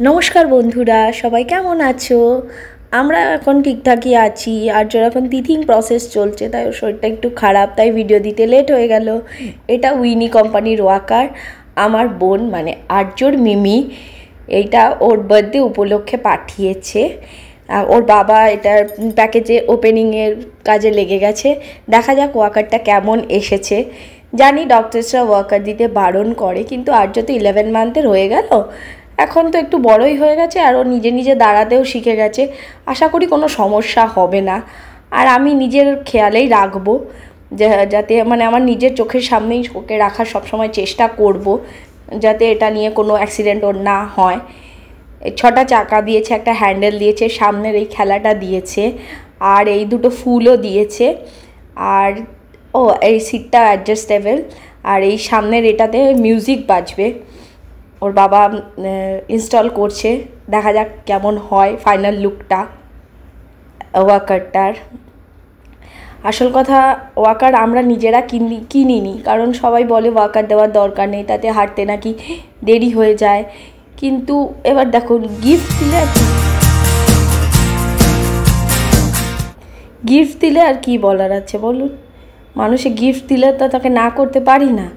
নমস্কার বন্ধুরা, সবাই কেমন আছো? আমরা এখন ঠিকঠাকই আছি। আর এখন টিথিং প্রসেস চলছে, তাই ওর শরীরটা একটু খারাপ, তাই ভিডিও দিতে লেট হয়ে গেল। এটা উইনি কোম্পানির ওয়াকার, আমার বোন মানে আর্যর মিমি। এইটা ওর বার্থডে উপলক্ষে পাঠিয়েছে। ওর বাবা এটার প্যাকেজে ওপেনিংয়ের কাজে লেগে গেছে। দেখা যাক ওয়াকারটা কেমন এসেছে। জানি ডক্টরসরা ওয়াকার দিতে বারণ করে, কিন্তু আর্য তো 11 মান্থের হয়ে গেল, এখন তো একটু বড়ই হয়ে গেছে আর ও নিজে নিজে দাঁড়াতেও শিখে গেছে। আশা করি কোনো সমস্যা হবে না। আর আমি নিজের খেয়ালেই রাখবো, যাতে মানে আমার নিজের চোখের সামনেই ওকে রাখার সবসময় চেষ্টা করব, যাতে এটা নিয়ে কোনো অ্যাক্সিডেন্ট ওর না হয়। 6টা চাকা দিয়েছে, একটা হ্যান্ডেল দিয়েছে, সামনের এই খেলাটা দিয়েছে, আর এই দুটো ফুলও দিয়েছে। আর এই সিটটা অ্যাডজাস্টেবল, আর এই সামনের এটাতে মিউজিক বাজবে। ওর বাবা ইনস্টল করছে, দেখা যাক কেমন হয় ফাইনাল লুকটা ওয়াকারটার। আসল কথা, ওয়াকার আমরা নিজেরা কিনিনি, কারণ সবাই বলে ওয়াকার দেওয়ার দরকার নেই, তাতে হাঁটতে নাকি দেরি হয়ে যায়। কিন্তু এবার দেখো, গিফট দিলে আর কি বলার আছে বলুন? মানুষে গিফট দিলে তো তাকে না করতে পারি না।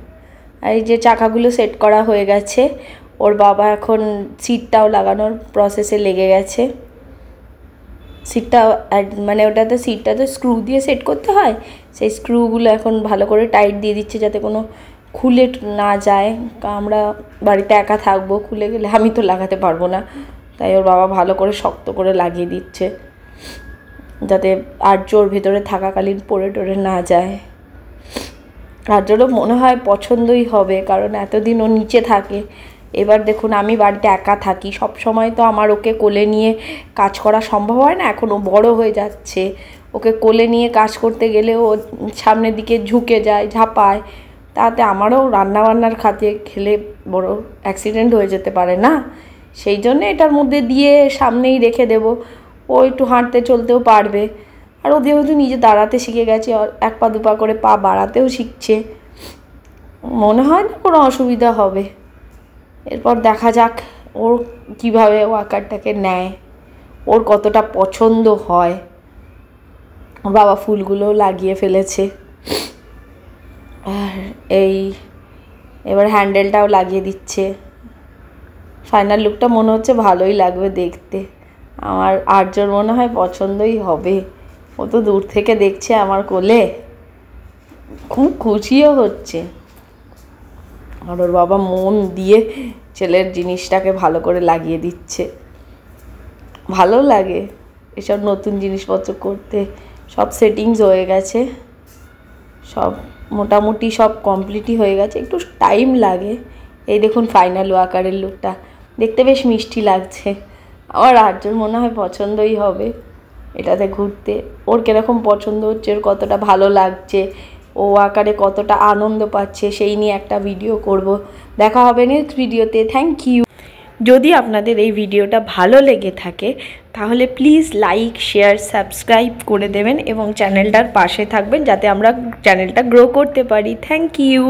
এই যে চাকাগুলো সেট করা হয়ে গেছে, ওর বাবা এখন সিটটাও লাগানোর প্রসেসে লেগে গেছে। সিটটা মানে ওটাতে সিটটাতে স্ক্রু দিয়ে সেট করতে হয়, সেই স্ক্রুগুলো এখন ভালো করে টাইট দিয়ে দিচ্ছে যাতে কোনো খুলে না যায়। আমরা বাড়িতে একা থাকবো, খুলে গেলে আমি তো লাগাতে পারবো না, তাই ওর বাবা ভালো করে শক্ত করে লাগিয়ে দিচ্ছে যাতে আর্যর ভেতরে থাকাকালীন পড়ে টরে না যায়। আর্যরও মনে হয় পছন্দই হবে, কারণ এতদিন ও নিচে থাকে। এবার দেখুন, আমি বাড়িতে একা থাকি, সব সময় তো আমার ওকে কোলে নিয়ে কাজ করা সম্ভব হয় না। এখন ও বড় হয়ে যাচ্ছে, ওকে কোলে নিয়ে কাজ করতে গেলে ও সামনের দিকে ঝুঁকে যায়, ঝাঁপায়, তাতে আমারও রান্নাবান্নার খাতে খেলে বড় অ্যাক্সিডেন্ট হয়ে যেতে পারে না। সেই জন্য এটার মধ্যে দিয়ে সামনেই রেখে দেব, ও একটু হাঁটতে চলতেও পারবে। আর ও যেহেতু নিজে দাঁড়াতে শিখে গেছে, এক পা দুপা করে পা বাড়াতেও শিখছে, মনে হয় না কোনো অসুবিধা হবে। এরপর দেখা যাক ওর কীভাবে ওয়াকারটাকে নেয়, ওর কতটা পছন্দ হয়। ওর বাবা ফুলগুলোও লাগিয়ে ফেলেছে, আর এবার হ্যান্ডেলটাও লাগিয়ে দিচ্ছে। ফাইনাল লুকটা মনে হচ্ছে ভালোই লাগবে দেখতে। আমার আর্যর মনে হয় পছন্দই হবে। ও তো দূর থেকে দেখছে আমার কোলে, খুব খুশিও হচ্ছে। আর ওর বাবা মন দিয়ে ছেলের জিনিসটাকে ভালো করে লাগিয়ে দিচ্ছে। ভালো লাগে এসব নতুন জিনিসপত্র করতে। সব সেটিংস হয়ে গেছে, সব মোটামুটি সব কমপ্লিটই হয়ে গেছে, একটু টাইম লাগে। এই দেখুন ফাইনাল ওয়াকারের লুকটা, দেখতে বেশ মিষ্টি লাগছে। আমার আর্যর মনে হয় পছন্দই হবে এটাতে ঘুরতে। ওর কীরকম পছন্দ হচ্ছে, ওর কতটা ভালো লাগছে, ও আকারে কতটা আনন্দ পাচ্ছে, সেই নিয়ে একটা ভিডিও করব। দেখা হবে নেক্সট ভিডিওতে। Thank you. যদি আপনাদের এই ভিডিওটা ভালো লেগে থাকে তাহলে প্লিজ লাইক, শেয়ার, সাবস্ক্রাইব করে দেবেন এবং চ্যানেলটার পাশে থাকবেন, যাতে আমরা চ্যানেলটা গ্রো করতে পারি। Thank you.